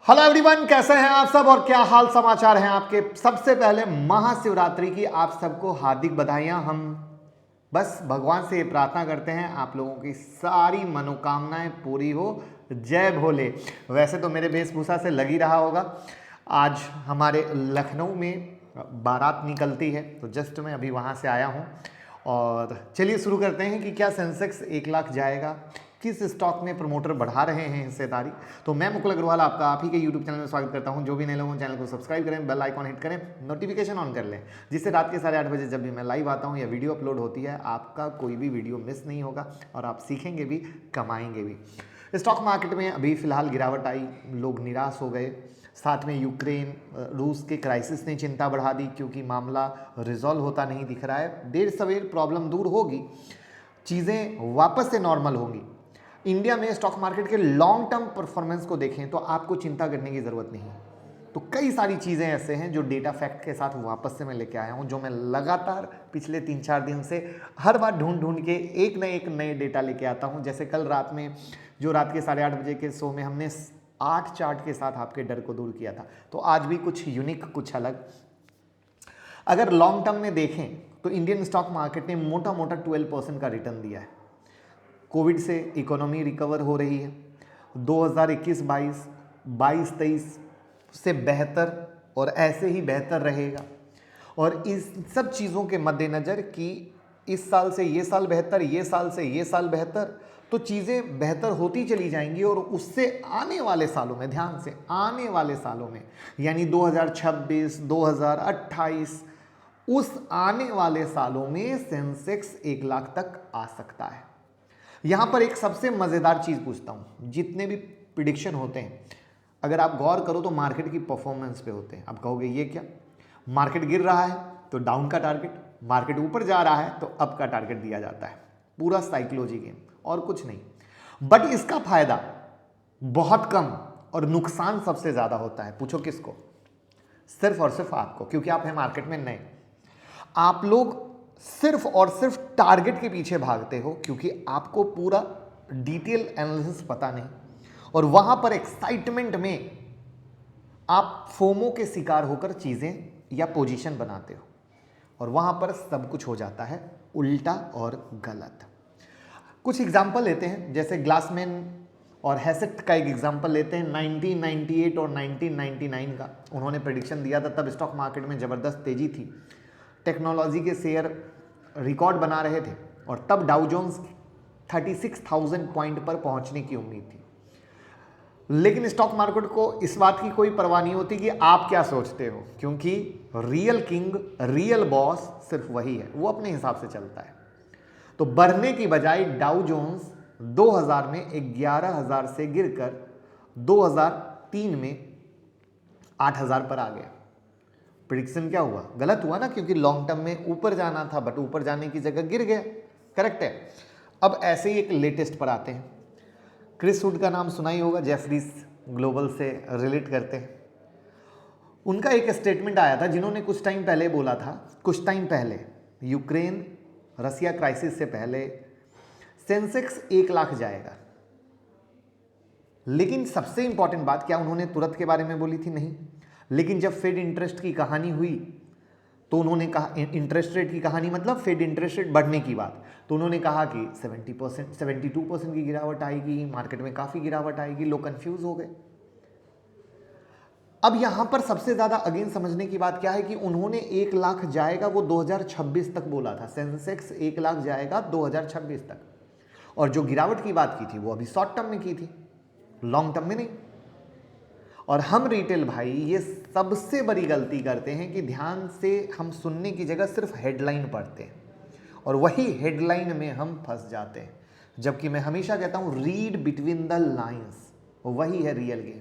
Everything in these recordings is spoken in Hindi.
हेलो एवरीवन, कैसे हैं आप सब और क्या हाल समाचार हैं आपके। सबसे पहले महाशिवरात्रि की आप सबको हार्दिक बधाइयां। हम बस भगवान से ये प्रार्थना करते हैं आप लोगों की सारी मनोकामनाएं पूरी हो। जय भोले। वैसे तो मेरे वेशभूषा से लग ही रहा होगा, आज हमारे लखनऊ में बारात निकलती है, तो जस्ट मैं अभी वहाँ से आया हूँ। और चलिए शुरू करते हैं कि क्या सेंसेक्स 1 लाख जाएगा, किस स्टॉक में प्रमोटर बढ़ा रहे हैं हिस्सेदारी। तो मैं मुकुल अग्रवाल आपका आप ही के यूट्यूब चैनल में स्वागत करता हूं। जो भी नए लोग हैं चैनल को सब्सक्राइब करें, बेल आइकॉन हिट करें, नोटिफिकेशन ऑन कर लें, जिससे रात के 8:30 बजे जब भी मैं लाइव आता हूं या वीडियो अपलोड होती है आपका कोई भी वीडियो मिस नहीं होगा और आप सीखेंगे भी, कमाएंगे भी। स्टॉक मार्केट में अभी फिलहाल गिरावट आई, लोग निराश हो गए। साथ में यूक्रेन रूस के क्राइसिस ने चिंता बढ़ा दी, क्योंकि मामला रिजॉल्व होता नहीं दिख रहा है। देर सवेर प्रॉब्लम दूर होगी, चीज़ें वापस से नॉर्मल होंगी। इंडिया में स्टॉक मार्केट के लॉन्ग टर्म परफॉर्मेंस को देखें तो आपको चिंता करने की ज़रूरत नहीं है। तो कई सारी चीज़ें ऐसे हैं जो डेटा फैक्ट के साथ वापस से मैं लेके आया हूं, जो मैं लगातार पिछले 3-4 दिन से हर बार ढूंढ ढूंढ के एक नए डेटा लेके आता हूं। जैसे कल रात में जो रात के 8:30 बजे के शो में हमने 8 चार्ट के साथ आपके डर को दूर किया था, तो आज भी कुछ यूनिक, कुछ अलग। अगर लॉन्ग टर्म में देखें तो इंडियन स्टॉक मार्केट ने मोटा मोटा 12% का रिटर्न दिया है। कोविड से इकोनॉमी रिकवर हो रही है। 2021-22, 22-23 से बेहतर और ऐसे ही बेहतर रहेगा। और इस सब चीज़ों के मद्देनज़र कि इस साल से ये साल बेहतर, ये साल से ये साल बेहतर, तो चीज़ें बेहतर होती चली जाएंगी। और उससे आने वाले सालों में, ध्यान से, आने वाले सालों में यानी 2026, 2028, उस आने वाले सालों में सेंसेक्स 1 लाख तक आ सकता है। यहां पर एक सबसे मजेदार चीज पूछता हूं। जितने भी प्रिडिक्शन होते हैं, अगर आप गौर करो तो मार्केट की परफॉर्मेंस पे होते हैं। आप कहोगे ये क्या, मार्केट गिर रहा है तो डाउन का टारगेट, मार्केट ऊपर जा रहा है तो अप का टारगेट दिया जाता है। पूरा साइकोलॉजी गेम और कुछ नहीं। बट इसका फायदा बहुत कम और नुकसान सबसे ज्यादा होता है। पूछो किसको? सिर्फ और सिर्फ आपको, क्योंकि आप हैं मार्केट में नए। आप लोग सिर्फ और सिर्फ टारगेट के पीछे भागते हो, क्योंकि आपको पूरा डिटेल एनालिसिस पता नहीं, और वहां पर एक्साइटमेंट में आप फोमो के शिकार होकर चीजें या पोजीशन बनाते हो, और वहां पर सब कुछ हो जाता है उल्टा और गलत। कुछ एग्जाम्पल लेते हैं, जैसे ग्लासमैन और हैसेट का एक एग्जाम्पल लेते हैं। 1998 और 1999 का उन्होंने प्रेडिक्शन दिया था। तब स्टॉक मार्केट में जबरदस्त तेजी थी, टेक्नोलॉजी के शेयर रिकॉर्ड बना रहे थे, और तब डाउ जोन्स 36,000 पॉइंट पर पहुंचने की उम्मीद थी। लेकिन स्टॉक मार्केट को इस बात की कोई परवाह नहीं होती कि आप क्या सोचते हो, क्योंकि रियल किंग, रियल बॉस सिर्फ वही है, वो अपने हिसाब से चलता है। तो बढ़ने की बजाय डाउ जोन्स 2000 में 11,000 से गिरकर 2003 में 8,000 पर आ गया। प्रिडिक्शन क्या हुआ? गलत हुआ ना, क्योंकि लॉन्ग टर्म में ऊपर जाना था, बट ऊपर जाने की जगह गिर गया। करेक्ट है। अब ऐसे ही एक लेटेस्ट पर आते हैं। क्रिस वुड का नाम सुना ही होगा, जेफरीज ग्लोबल से रिलेट करते हैं। उनका एक स्टेटमेंट आया था, जिन्होंने कुछ टाइम पहले बोला था, कुछ टाइम पहले यूक्रेन रसिया क्राइसिस से पहले सेंसेक्स 1 लाख जाएगा। लेकिन सबसे इंपॉर्टेंट बात, क्या उन्होंने तुरंत के बारे में बोली थी? नहीं। लेकिन जब फेड इंटरेस्ट की कहानी हुई तो उन्होंने कहा, इंटरेस्ट रेट की कहानी मतलब फेड इंटरेस्ट रेट बढ़ने की बात, तो उन्होंने कहा कि 70%, 72% की गिरावट आएगी, मार्केट में काफी गिरावट आएगी। लोग कंफ्यूज हो गए। अब यहां पर सबसे ज्यादा अगेन समझने की बात क्या है कि उन्होंने 1 लाख जाएगा वो 2026 तक बोला था। सेंसेक्स 1 लाख जाएगा 2026 तक, और जो गिरावट की बात की थी वो अभी शॉर्ट टर्म में की थी, लॉन्ग टर्म में नहीं। और हम रिटेल भाई ये सबसे बड़ी गलती करते हैं कि ध्यान से हम सुनने की जगह सिर्फ हेडलाइन पढ़ते हैं, और वही हेडलाइन में हम फंस जाते हैं। जबकि मैं हमेशा कहता हूं रीड बिटवीन द लाइंस, वही है रियल गेम।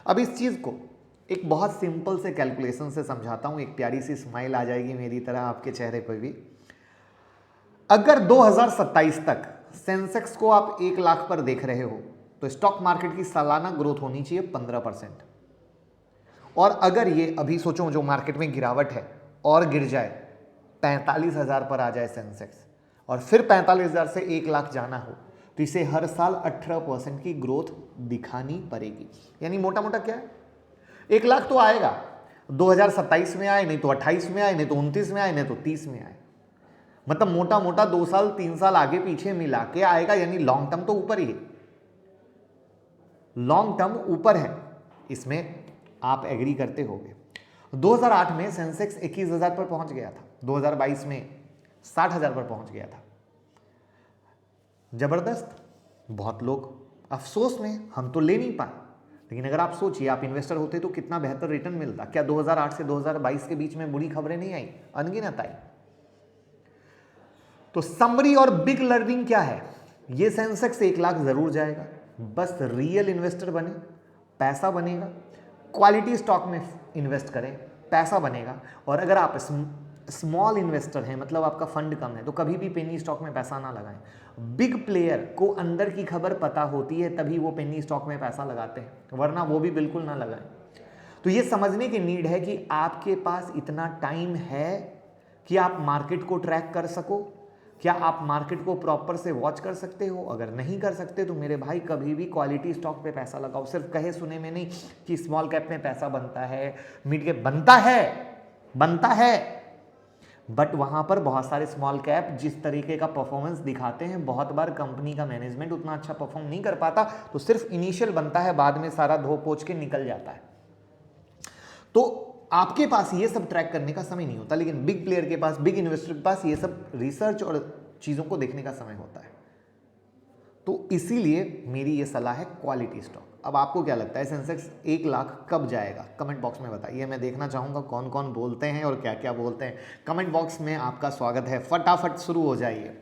अब इस चीज को एक बहुत सिंपल से कैलकुलेशन से समझाता हूं, एक प्यारी सी स्माइल आ जाएगी मेरी तरह आपके चेहरे पर भी। अगर 2027 तक सेंसेक्स को आप 1 लाख पर देख रहे हो तो स्टॉक मार्केट की सालाना ग्रोथ होनी चाहिए 15%। और अगर ये अभी सोचो जो मार्केट में गिरावट है और गिर जाए, 45,000 पर आ जाए सेंसेक्स, और फिर 45,000 से 1 लाख जाना हो, तो इसे हर साल 18% की ग्रोथ दिखानी पड़ेगी। यानी मोटा मोटा क्या है, 1 लाख तो आएगा, 2027 में आए, नहीं तो 28 में आए, नहीं तो 29 में आए, नहीं तो 30 में आए। मतलब मोटा मोटा 2 साल 3 साल आगे पीछे मिला के आएगा, यानी लॉन्ग टर्म तो ऊपर ही है, लॉन्ग टर्म ऊपर है, इसमें आप एग्री करते होगे। 2008 में सेंसेक्स 21,000 पर पहुंच गया था, 2022 में 60,000 पर पहुंच गया था। जबरदस्त। बहुत लोग अफसोस में हम तो ले नहीं पाए, लेकिन अगर आप सोचिए आप इन्वेस्टर होते तो कितना बेहतर रिटर्न मिलता। क्या 2008 से 2022 के बीच में बुरी खबरें नहीं आई, अनगिनत आई। तो समरी और बिग लर्निंग क्या है, ये सेंसेक्स 1 लाख जरूर जाएगा, बस रियल इन्वेस्टर बने, पैसा बनेगा। क्वालिटी स्टॉक में इन्वेस्ट करें, पैसा बनेगा। और अगर आप स्मॉल इन्वेस्टर हैं, मतलब आपका फंड कम है, तो कभी भी पेनी स्टॉक में पैसा ना लगाएं। बिग प्लेयर को अंदर की खबर पता होती है, तभी वो पेनी स्टॉक में पैसा लगाते हैं, वरना वो भी बिल्कुल ना लगाएं। तो ये समझने की नीड है कि आपके पास इतना टाइम है कि आप मार्केट को ट्रैक कर सको। क्या आप मार्केट को प्रॉपर से वॉच कर सकते हो? अगर नहीं कर सकते तो मेरे भाई कभी भी क्वालिटी स्टॉक पे पैसा लगाओ। सिर्फ कहे सुने में नहीं कि स्मॉल कैप में पैसा बनता है, मिड कैप बनता है, बट वहां पर बहुत सारे स्मॉल कैप जिस तरीके का परफॉर्मेंस दिखाते हैं, बहुत बार कंपनी का मैनेजमेंट उतना अच्छा परफॉर्म नहीं कर पाता, तो सिर्फ इनिशियल बनता है, बाद में सारा धो पोछ के निकल जाता है। तो आपके पास ये सब ट्रैक करने का समय नहीं होता, लेकिन बिग प्लेयर के पास, बिग इन्वेस्टर के पास ये सब रिसर्च और चीज़ों को देखने का समय होता है। तो इसीलिए मेरी ये सलाह है क्वालिटी स्टॉक। अब आपको क्या लगता है सेंसेक्स 1 लाख कब जाएगा? कमेंट बॉक्स में बताइए, मैं देखना चाहूँगा कौन कौन बोलते हैं और क्या क्या बोलते हैं। कमेंट बॉक्स में आपका स्वागत है, फटाफट शुरू हो जाइए।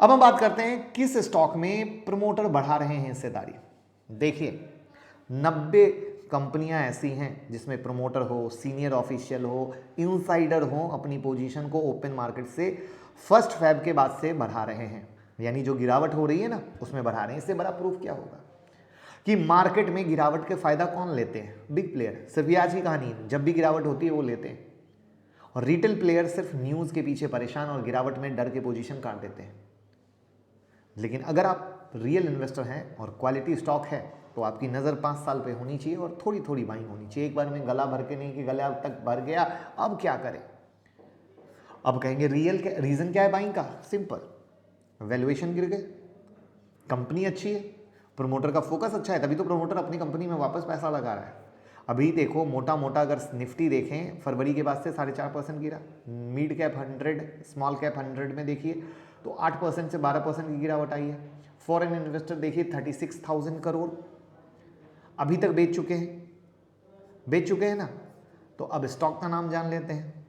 अब हम बात करते हैं किस स्टॉक में प्रमोटर बढ़ा रहे हैं हिस्सेदारी। देखिए 90 कंपनियां ऐसी हैं जिसमें प्रमोटर हो, सीनियर ऑफिशियल हो, इनसाइडर हो, अपनी पोजीशन को ओपन मार्केट से 1 फेब के बाद से बढ़ा रहे हैं। यानी जो गिरावट हो रही है ना, उसमें बढ़ा रहे हैं। इससे बड़ा प्रूफ क्या होगा कि मार्केट में गिरावट के फायदा कौन लेते हैं? Big player. सिर्फ ये आज की कहानी है, जब भी गिरावट होती है वो लेते हैं। और रिटेल प्लेयर सिर्फ न्यूज़ के पीछे परेशान और गिरावट में डर के पोजीशन काट देते हैं। लेकिन अगर आप रियल इन्वेस्टर हैं और क्वालिटी स्टॉक है, तो आपकी नज़र 5 साल पे होनी चाहिए और थोड़ी थोड़ी बाइंग होनी चाहिए। एक बार में गला भर के नहीं कि गला अब तक भर गया, अब क्या करें। अब कहेंगे रियल रीज़न क्या है बाइंग का? सिंपल, वैल्यूएशन गिर गए, कंपनी अच्छी है, प्रमोटर का फोकस अच्छा है, तभी तो प्रमोटर अपनी कंपनी में वापस पैसा लगा रहा है। अभी देखो मोटा मोटा अगर निफ्टी देखें, फरवरी के बाद से 4.5% गिरा। मिड कैप 100, स्मॉल कैप 100 में देखिए तो 8% से 12% की गिरावट आई है। फॉरेन इन्वेस्टर देखिए 36,000 करोड़ अभी तक बेच चुके हैं ना। तो अब स्टॉक का नाम जान लेते हैं।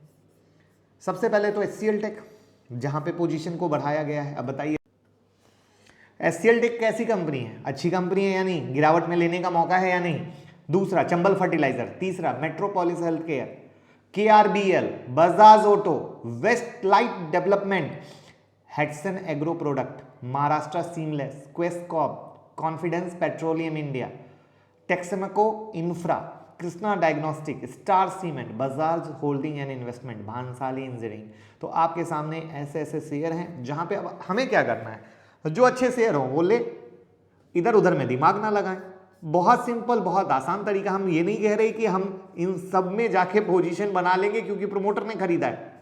सबसे पहले तो HCL टेक, जहां पे पोजीशन को बढ़ाया गया है। अब बताइए HCL टेक कैसी कंपनी है? अच्छी कंपनी है या नहीं? गिरावट में लेने का मौका है या नहीं? दूसरा चंबल फर्टिलाइजर, तीसरा Metropolis health care, KRBL, Bajaj auto, Westlife development, Hatsun agro product, Maharashtra seamless, Quess Corp, confidence petroleum India, Texmaco infra, Krishna diagnostic, star cement, Bajaj holding and investment, Bhansali engineering. तो आपके सामने ऐसे ऐसे शेयर हैं जहां पे अब हमें क्या करना है, जो अच्छे शेयर हो वो ले, इधर उधर में दिमाग ना लगाएं। बहुत सिंपल, बहुत आसान तरीका। हम ये नहीं कह रहे कि हम इन सब में जाके पोजीशन बना लेंगे क्योंकि प्रमोटर ने खरीदा है।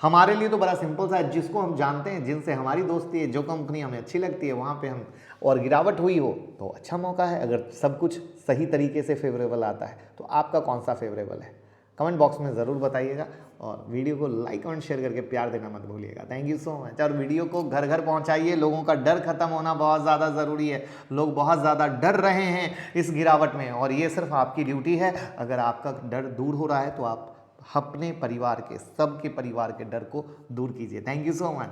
हमारे लिए तो बड़ा सिंपल सा है, जिसको हम जानते हैं, जिनसे हमारी दोस्ती है, जो कंपनी हमें अच्छी लगती है, वहाँ पे हम, और गिरावट हुई हो तो अच्छा मौका है। अगर सब कुछ सही तरीके से फेवरेबल आता है तो आपका कौन सा फेवरेबल है? कमेंट बॉक्स में ज़रूर बताइएगा और वीडियो को लाइक और शेयर करके प्यार देना मत भूलिएगा। Thank you so much. और वीडियो को घर घर पहुंचाइए, लोगों का डर खत्म होना बहुत ज़्यादा ज़रूरी है। लोग बहुत ज़्यादा डर रहे हैं इस गिरावट में, और ये सिर्फ आपकी ड्यूटी है। अगर आपका डर दूर हो रहा है तो आप अपने परिवार के, सबके परिवार के डर को दूर कीजिए। Thank you so much.